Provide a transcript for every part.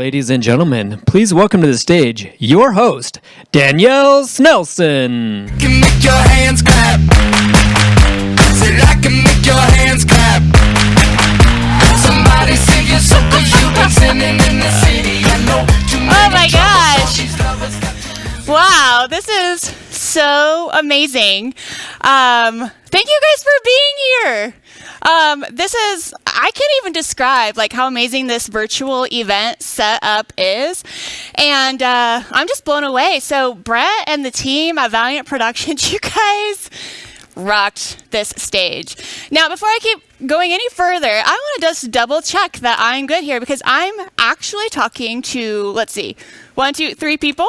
ladies and gentlemen, please welcome to the stage your host, Danielle Snelson. Can make your hands clap. Said I can make your hands clap. Somebody sing your song 'cause you've been singing in the city. I know too many. Oh my gosh. Wow, this is so amazing. Thank you guys for being here. I can't even describe like how amazing this virtual event setup is. And I'm just blown away. So Brent and the team at Valiant Productions, you guys rocked this stage. Now, before I keep going any further, I want to just double check that I'm good here because I'm actually talking to, let's see, 1, 2, 3 people.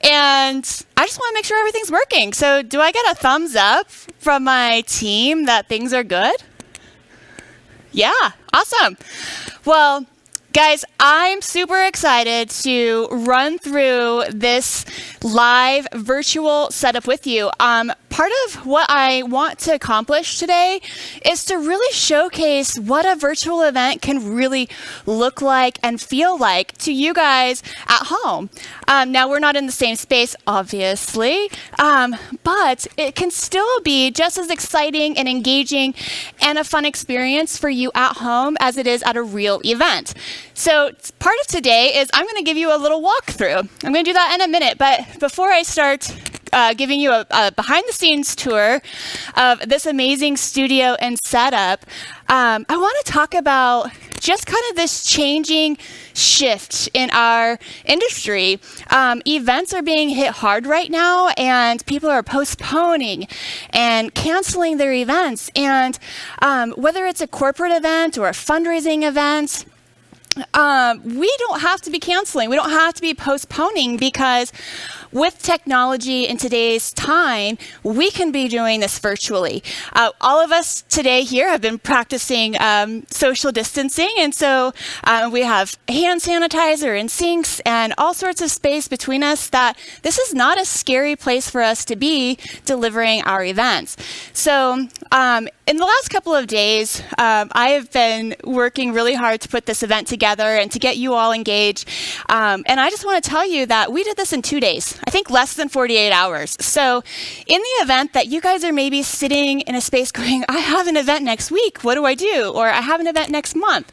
And I just want to make sure everything's working. So do I get a thumbs up from my team that things are good? Yeah, awesome. Well, guys, I'm super excited to run through this live virtual setup with you. Part of what I want to accomplish today is to really showcase what a virtual event can really look like and feel like to you guys at home. Now, we're not in the same space, obviously, but it can still be just as exciting and engaging and a fun experience for you at home as it is at a real event. So part of today is I'm going to give you a little walkthrough. I'm going to do that in a minute, but before I start giving you a behind-the-scenes tour of this amazing studio and setup, I want to talk about just kind of this changing shift in our industry. Events are being hit hard right now, and people are postponing and canceling their events. And whether it's a corporate event or a fundraising event, we don't have to be canceling. We don't have to be postponing because with technology in today's time, we can be doing this virtually. All of us today here have been practicing social distancing, and so we have hand sanitizer and sinks and all sorts of space between us that this is not a scary place for us to be delivering our events. So in the last couple of days, I have been working really hard to put this event together and to get you all engaged. And I just want to tell you that we did this in 2 days. I think less than 48 hours. So in the event that you guys are maybe sitting in a space going, I have an event next week, what do I do? Or I have an event next month.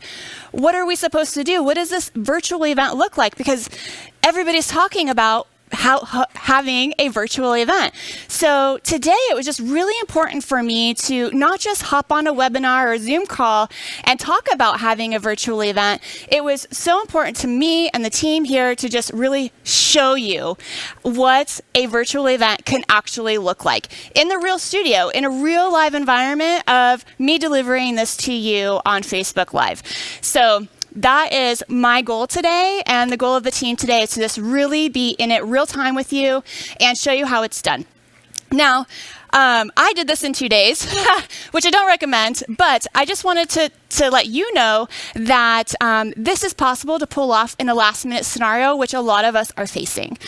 What are we supposed to do? What does this virtual event look like? Because everybody's talking about having a virtual event. So today it was just really important for me to not just hop on a webinar or Zoom call and talk about having a virtual event. It was so important to me and the team here to just really show you what a virtual event can actually look like in the real studio, in a real live environment of me delivering this to you on Facebook Live. So that is my goal today, and the goal of the team today is to just really be in it real time with you and show you how it's done. Now, I did this in 2 days, which I don't recommend, but I just wanted to let you know that this is possible to pull off in a last-minute scenario, which a lot of us are facing.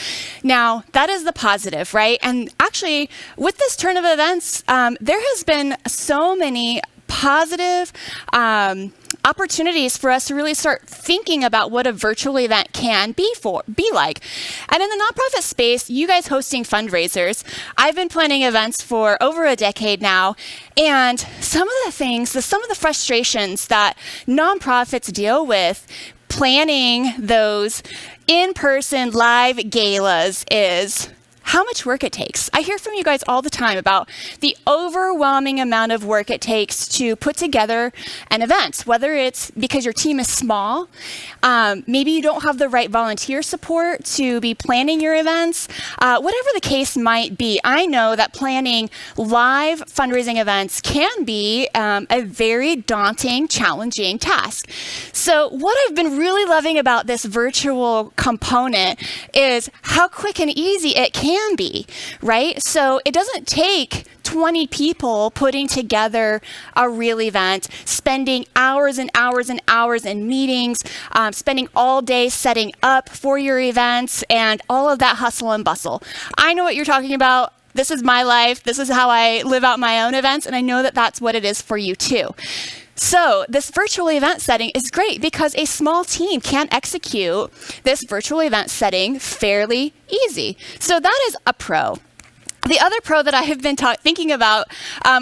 Now, that is the positive, right? And actually, with this turn of events, there has been so many positive opportunities for us to really start thinking about what a virtual event can be like. And in the nonprofit space, you guys hosting fundraisers, I've been planning events for over a decade now, and some of the frustrations that nonprofits deal with planning those in-person live galas is how much work it takes. I hear from you guys all the time about the overwhelming amount of work it takes to put together an event, whether it's because your team is small, maybe you don't have the right volunteer support to be planning your events, whatever the case might be. I know that planning live fundraising events can be a very daunting, challenging task. So what I've been really loving about this virtual component is how quick and easy it can be, right? So it doesn't take 20 people putting together a real event, spending hours and hours and hours in meetings, spending all day setting up for your events and all of that hustle and bustle. I know what you're talking about. This is my life. This is how I live out my own events, and I know that that's what it is for you too. So this virtual event setting is great because a small team can execute this virtual event setting fairly easy. So that is a pro. The other pro that I have been thinking about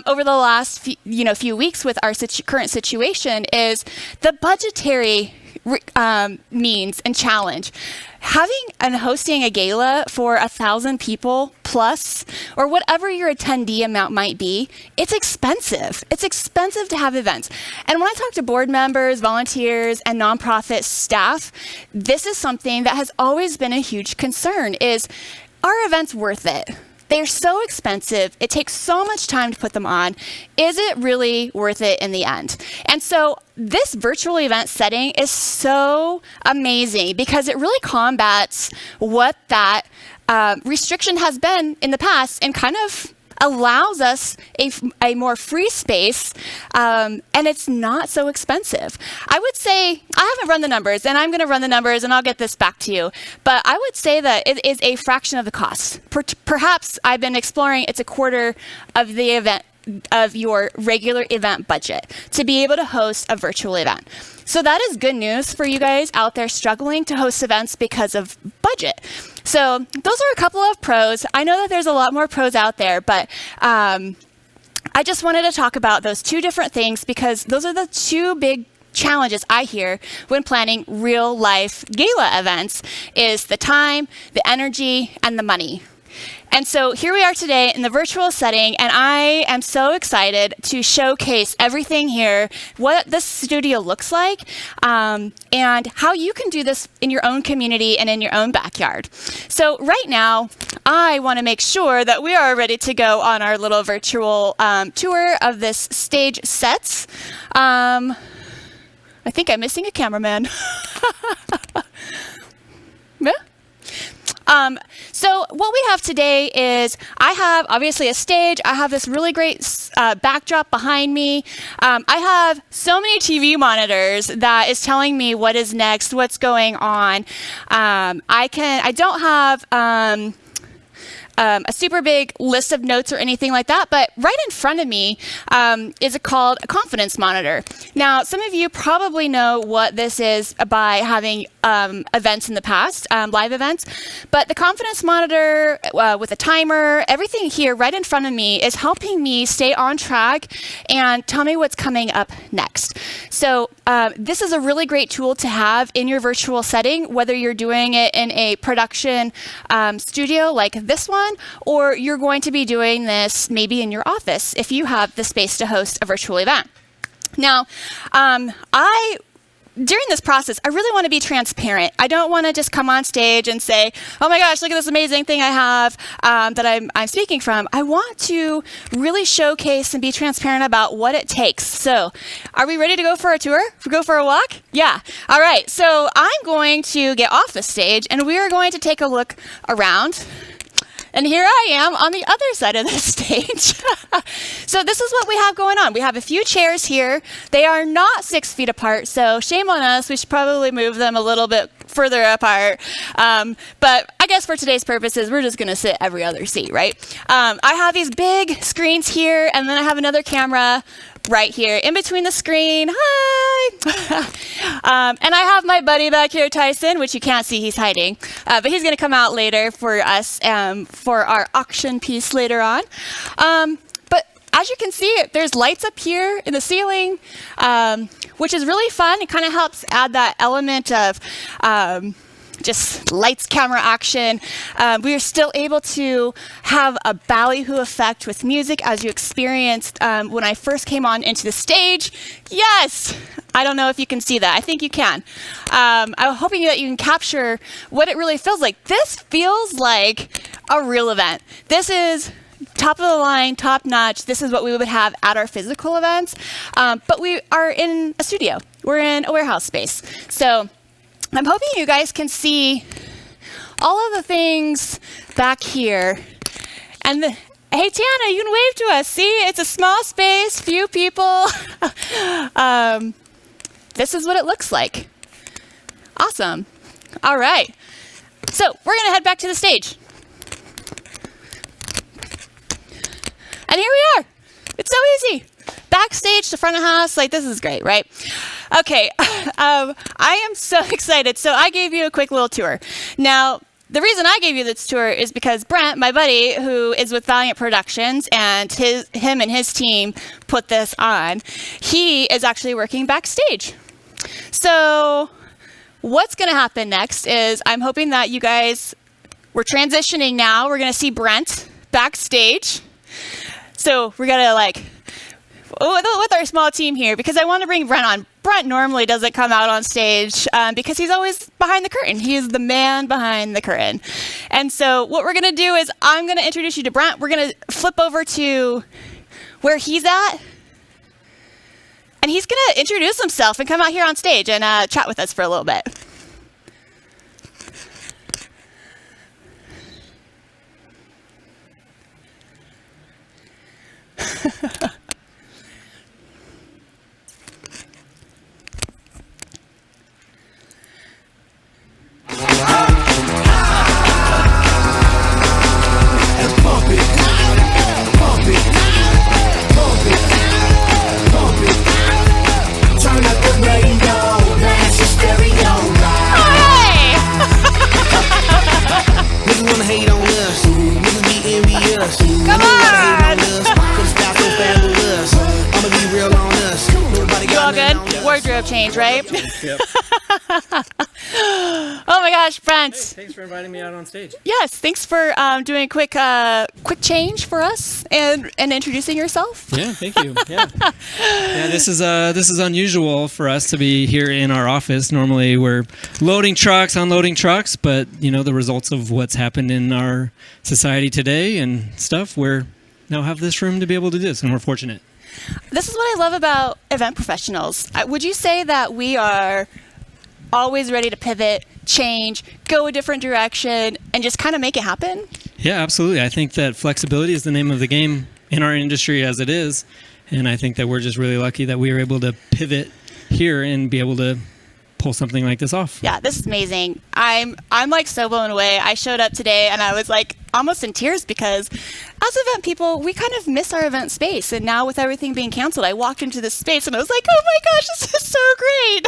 over the last few weeks with our current situation is the budgetary means and challenge. Having and hosting a gala for 1,000 people plus, or whatever your attendee amount might be, it's expensive. It's expensive to have events. And when I talk to board members, volunteers, and nonprofit staff, this is something that has always been a huge concern is, are events worth it? They're so expensive. It takes so much time to put them on. Is it really worth it in the end? And so this virtual event setting is so amazing because it really combats what that restriction has been in the past and kind of allows us a more free space, and it's not so expensive. I would say, I haven't run the numbers, and I'm going to run the numbers, and I'll get this back to you, but I would say that it is a fraction of the cost. Perhaps I've been exploring it's a quarter of the event of your regular event budget to be able to host a virtual event. So that is good news for you guys out there struggling to host events because of budget. So those are a couple of pros. I know that there's a lot more pros out there, but I just wanted to talk about those two different things because those are the two big challenges I hear when planning real life gala events is the time, the energy, and the money. And so here we are today in the virtual setting, and I am so excited to showcase everything here, what this studio looks like, and how you can do this in your own community and in your own backyard. So right now, I want to make sure that we are ready to go on our little virtual tour of this stage sets. I think I'm missing a cameraman. Yeah? So what we have today is I have obviously a stage. I have this really great backdrop behind me. I have so many TV monitors that is telling me what is next, what's going on. I don't have a super big list of notes or anything like that, but right in front of me is called a confidence monitor. Now, some of you probably know what this is by having events in the past, live events, but the confidence monitor with a timer, everything here right in front of me is helping me stay on track and tell me what's coming up next. So this is a really great tool to have in your virtual setting, whether you're doing it in a production studio like this one, or you're going to be doing this maybe in your office if you have the space to host a virtual event. Now, during this process, I really want to be transparent. I don't want to just come on stage and say, oh my gosh, look at this amazing thing I have that I'm speaking from. I want to really showcase and be transparent about what it takes. So are we ready to go for a tour? Go for a walk? Yeah. All right. So I'm going to get off the stage and we are going to take a look around. And here I am on the other side of the stage. So this is what we have going on. We have a few chairs here. They are not 6 feet apart, so shame on us. We should probably move them a little bit further apart. But I guess for today's purposes, we're just going to sit every other seat, right? I have these big screens here, and then I have another camera right here in between the screen. Hi! And I have my buddy back here, Tyson, which you can't see, he's hiding. But he's going to come out later for us for our auction piece later on. But as you can see, there's lights up here in the ceiling, which is really fun. It kind of helps add that element of just lights, camera, action. We are still able to have a ballyhoo effect with music as you experienced when I first came on into the stage. Yes! I don't know if you can see that. I think you can. I'm hoping that you can capture what it really feels like. This feels like a real event. This is top of the line, top notch. This is what we would have at our physical events. But we are in a studio. We're in a warehouse space. So I'm hoping you guys can see all of the things back here. And hey, Tiana, you can wave to us. See, it's a small space, few people. This is what it looks like. Awesome. All right. So we're going to head back to the stage. And here we are. It's so easy. backstage to front of house, like this is great, right? Okay, I am so excited. So I gave you a quick little tour. Now, the reason I gave you this tour is because Brent, my buddy, who is with Valiant Productions, and him and his team put this on, he is actually working backstage. So what's going to happen next is I'm hoping that you guys, we're transitioning now. We're going to see Brent backstage. So we're going to with our small team here, because I want to bring Brent on. Brent normally doesn't come out on stage because he's always behind the curtain. He is the man behind the curtain. And so what we're going to do is I'm going to introduce you to Brent. We're going to flip over to where he's at. And he's going to introduce himself and come out here on stage and chat with us for a little bit. Come on! You all good? Wardrobe change, right? Yep. Oh my gosh, Brent. Hey, thanks for inviting me out on stage. Yes, thanks for doing a quick change for us and introducing yourself. Yeah, thank you. Yeah, this is unusual for us to be here in our office. Normally, we're loading trucks, unloading trucks, but the results of what's happened in our society today and stuff, we're now have this room to be able to do this, and we're fortunate. This is what I love about event professionals. Would you say that we are always ready to pivot, change, go a different direction, and just kind of make it happen? Yeah, absolutely. I think that flexibility is the name of the game in our industry as it is. And I think that we're just really lucky that we were able to pivot here and be able to pull something like this off. Yeah, this is amazing. I'm like so blown away. I showed up today and I was like almost in tears because as event people, we kind of miss our event space. And now with everything being canceled, I walked into this space and I was like, oh my gosh, this is so great.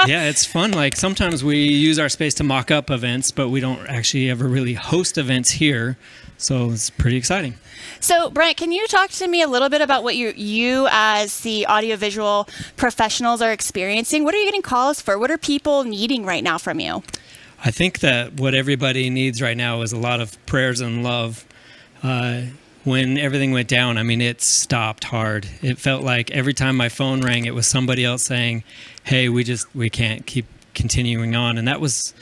Yeah, it's fun. Like sometimes we use our space to mock up events, but we don't actually ever really host events here. So it's pretty exciting. So, Brent, can you talk to me a little bit about what you as the audiovisual professionals are experiencing? What are you getting calls for? What are people needing right now from you? I think that what everybody needs right now is a lot of prayers and love. When everything went down, I mean, it stopped hard. It felt like every time my phone rang, it was somebody else saying, hey, we can't keep continuing on. And that was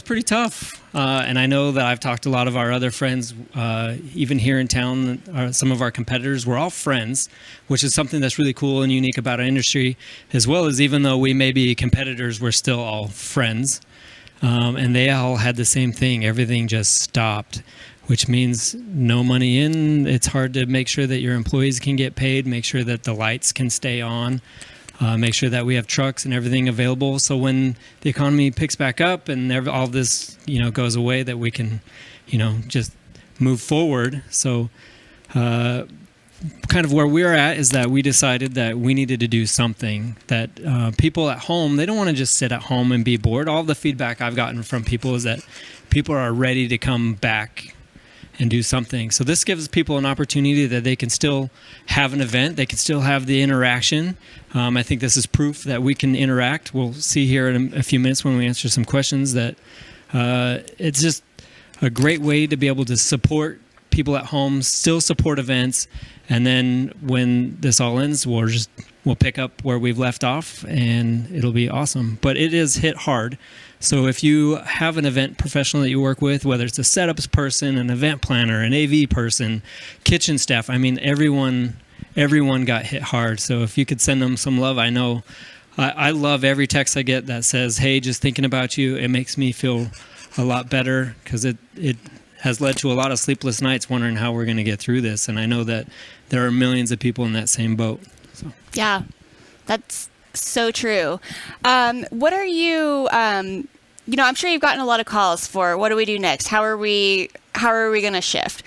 pretty tough. And I know that I've talked to a lot of our other friends, even here in town, some of our competitors, we're all friends, which is something that's really cool and unique about our industry, as well as even though we may be competitors, we're still all friends. And they all had the same thing. Everything just stopped, which means no money in. It's hard to make sure that your employees can get paid, make sure that the lights can stay on. Make sure that we have trucks and everything available. So when the economy picks back up and all this, goes away, that we can, just move forward. So kind of where we're at is that we decided that we needed to do something that people at home, they don't want to just sit at home and be bored. All the feedback I've gotten from people is that people are ready to come back and do something. So this gives people an opportunity that they can still have an event. They can still have the interaction. I think this is proof that we can interact. We'll see here in a few minutes when we answer some questions that it's just a great way to be able to support people at home, still support events. And then when this all ends, we'll pick up where we've left off and it'll be awesome. But it is hit hard. So if you have an event professional that you work with, whether it's a setups person, an event planner, an AV person, kitchen staff, I mean, everyone got hit hard. So if you could send them some love, I know I love every text I get that says, hey, just thinking about you. It makes me feel a lot better because it has led to a lot of sleepless nights wondering how we're going to get through this. And I know that there are millions of people in that same boat. So. Yeah, that's so true. What are you, I'm sure you've gotten a lot of calls for what do we do next? How are we going to shift?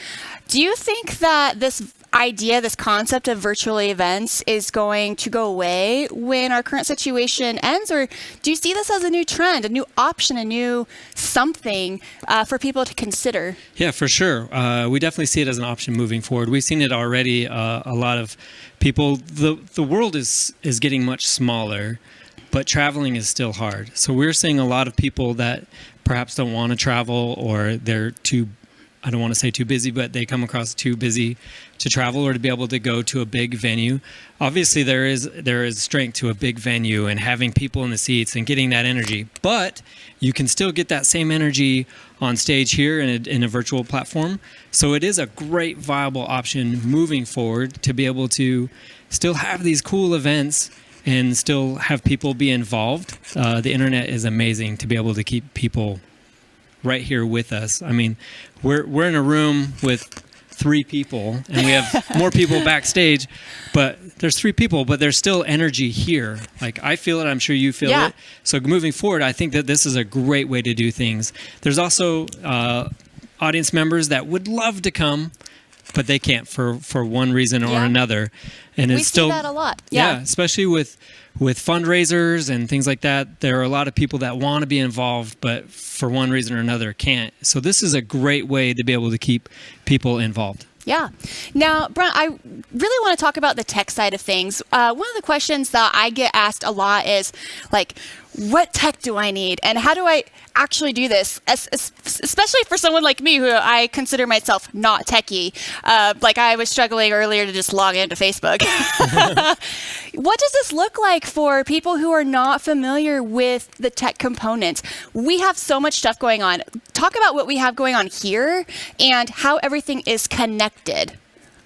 Do you think that this idea, this concept of virtual events is going to go away when our current situation ends? Or do you see this as a new trend, a new option, a new something for people to consider? Yeah, for sure. We definitely see it as an option moving forward. We've seen it already. A lot of people, the world is getting much smaller, but traveling is still hard. So we're seeing a lot of people that perhaps don't want to travel, or they're too, I don't want to say too busy, but they come across too busy to travel or to be able to go to a big venue. Obviously, there is strength to a big venue and having people in the seats and getting that energy, but you can still get that same energy on stage here in a virtual platform. So it is a great viable option moving forward to be able to still have these cool events and still have people be involved. The internet is amazing to be able to keep people right here with us. I mean, we're in a room with 3 people, and we have more people backstage, but there's 3 people, but there's still energy here. Like, I feel it, I'm sure you feel it. So moving forward, I think that this is a great way to do things. There's also audience members that would love to come, but they can't for one reason or another. And it's still, we see that a lot. Yeah, especially with fundraisers and things like that. There are a lot of people that want to be involved, but for one reason or another can't. So this is a great way to be able to keep people involved. Yeah. Now, Brent, I really want to talk about the tech side of things. One of the questions that I get asked a lot is, like, what tech do I need? And how do I actually do this? Especially for someone like me, who I consider myself not techie. Like, I was struggling earlier to just log into Facebook. What does this look like for people who are not familiar with the tech components? We have so much stuff going on. Talk about what we have going on here and how everything is connected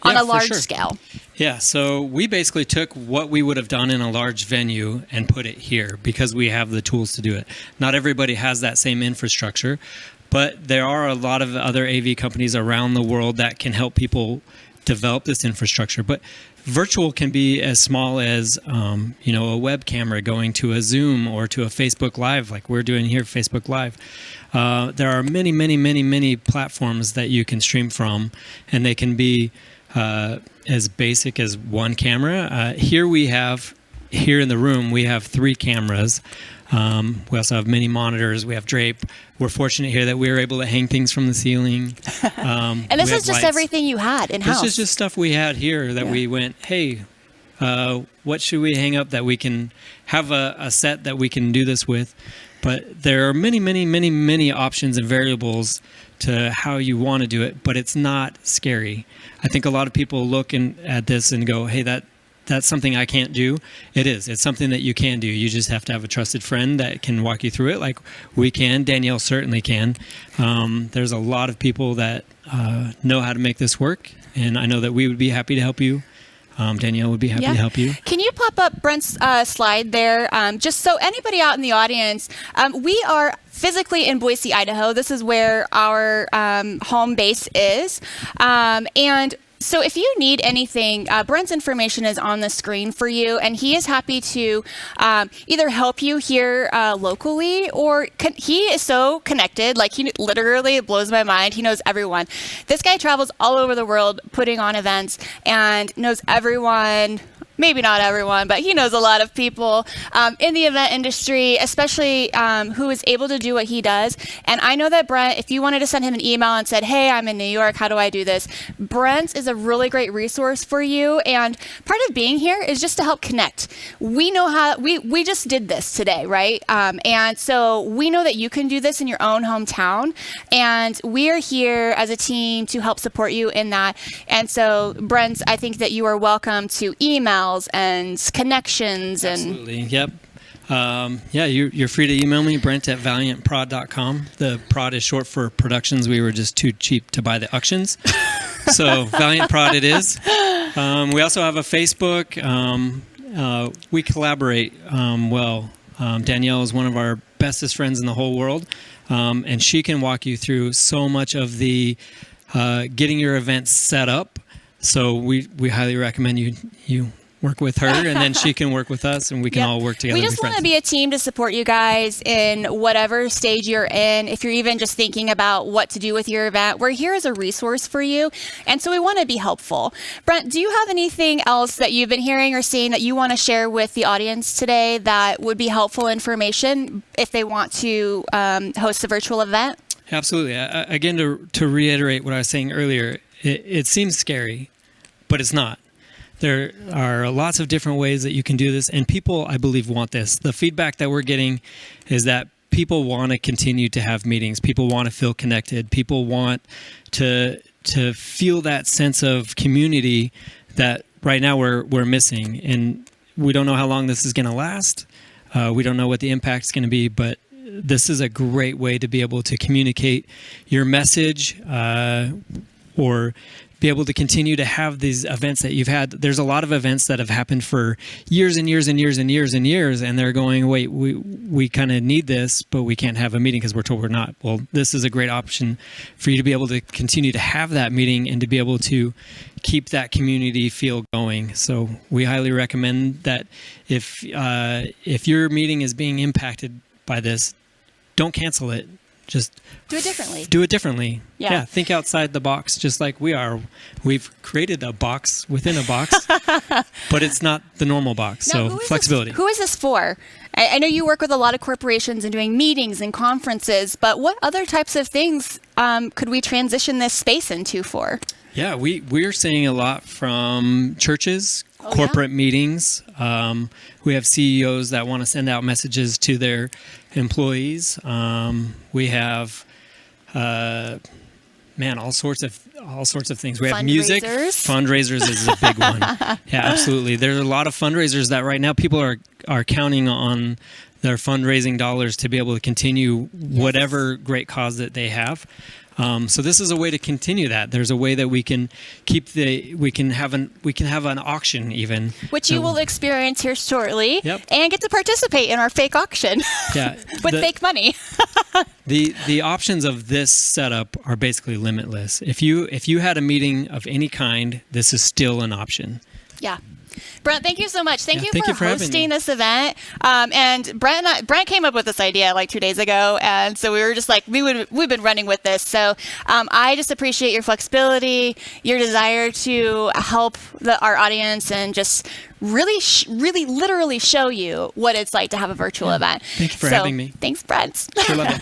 on a large scale. Yeah, so we basically took what we would have done in a large venue and put it here because we have the tools to do it. Not everybody has that same infrastructure, but there are a lot of other AV companies around the world that can help people develop this infrastructure. But virtual can be as small as a web camera going to a Zoom or to a Facebook Live, like we're doing here, Facebook Live. There are many, many, many, many platforms that you can stream from, and they can be as basic as one camera. Here in the room, we have 3 cameras. We also have many monitors. We have drape. We're fortunate here that we were able to hang things from the ceiling. And this is just lights. Everything you had in-house. This is just stuff we had here that we went, hey, what should we hang up that we can have a set that we can do this with? But there are many, many, many, many options and variables to how you want to do it, but it's not scary. I think a lot of people look at this and go, hey, that's something I can't do. It is. It's something that you can do. You just have to have a trusted friend that can walk you through it like we can. Danielle certainly can. There's a lot of people that know how to make this work, and I know that we would be happy to help you. Danielle would be happy to help you. Can you pop up Brent's slide there? Just so anybody out in the audience, we are physically in Boise, Idaho. This is where our home base is. And so if you need anything, Brent's information is on the screen for you, and he is happy to either help you here locally, or he is so connected. Like, he literally, it blows my mind. He knows everyone. This guy travels all over the world putting on events and knows everyone. Maybe not everyone, but he knows a lot of people in the event industry, especially who is able to do what he does. And I know that Brent, if you wanted to send him an email and said, hey, I'm in New York, how do I do this? Brent is a really great resource for you. And part of being here is just to help connect. We know how, we just did this today, right? And so we know that you can do this in your own hometown. And we are here as a team to help support you in that. And so, Brent, I think that you are welcome to email and connections. Absolutely. Yep. You're free to email me, Brent@valiantprod.com. The prod is short for productions. We were just too cheap to buy the auctions. So Valiant Prod it is. We also have a Facebook. We collaborate well. Danielle is one of our bestest friends in the whole world. And she can walk you through so much of the getting your events set up. So we highly recommend you work with her, and then she can work with us, and we can Yep. all work together. We and just be want to friends. be a team to support you guys in whatever stage you're in. If you're even just thinking about what to do with your event, we're here as a resource for you. And so we want to be helpful. Brent, do you have anything else that you've been hearing or seeing that you want to share with the audience today that would be helpful information if they want to host a virtual event? Absolutely. Again, to reiterate what I was saying earlier, it seems scary, but it's not. There are lots of different ways that you can do this, and people, I believe, want this. The feedback that we're getting is that people want to continue to have meetings. People want to feel connected. People want to feel that sense of community that right now we're missing. And we don't know how long this is going to last. We don't know what the impact is going to be, but this is a great way to be able to communicate your message or be able to continue to have these events that you've had. There's a lot of events that have happened for years and years and years and years and years, and they're going, wait, we kind of need this, but we can't have a meeting because we're told we're not. Well, this is a great option for you to be able to continue to have that meeting and to be able to keep that community feel going. So we highly recommend that if your meeting is being impacted by this, don't cancel it. Just do it differently. Do it differently. Yeah. Think outside the box, just like we are. We've created a box within a box, but it's not the normal box. Now, So flexibility. Who is this for? I know you work with a lot of corporations and doing meetings and conferences, but what other types of things could we transition this space into for? Yeah, we're seeing a lot from churches, corporate meetings. We have CEOs that want to send out messages to their employees. We have, all sorts of things. We have music. Fundraisers is a big one. Yeah, absolutely. There's a lot of fundraisers that right now people are counting on their fundraising dollars to be able to continue whatever great cause that they have. So this is a way to continue that. There's a way that we can have an auction even, which you will experience here shortly, Yep. and get to participate in our fake auction. Yeah, with fake money. The options of this setup are basically limitless. If you had a meeting of any kind, this is still an option. Yeah. Brent, thank you so much. Thank you for having hosting me. this event. And Brent came up with this idea like 2 days ago, and so we were just like, we've been running with this. So I just appreciate your flexibility, your desire to help our audience, and just really literally show you what it's like to have a virtual event. Thank you for having me. Thanks, Brent. Sure love it.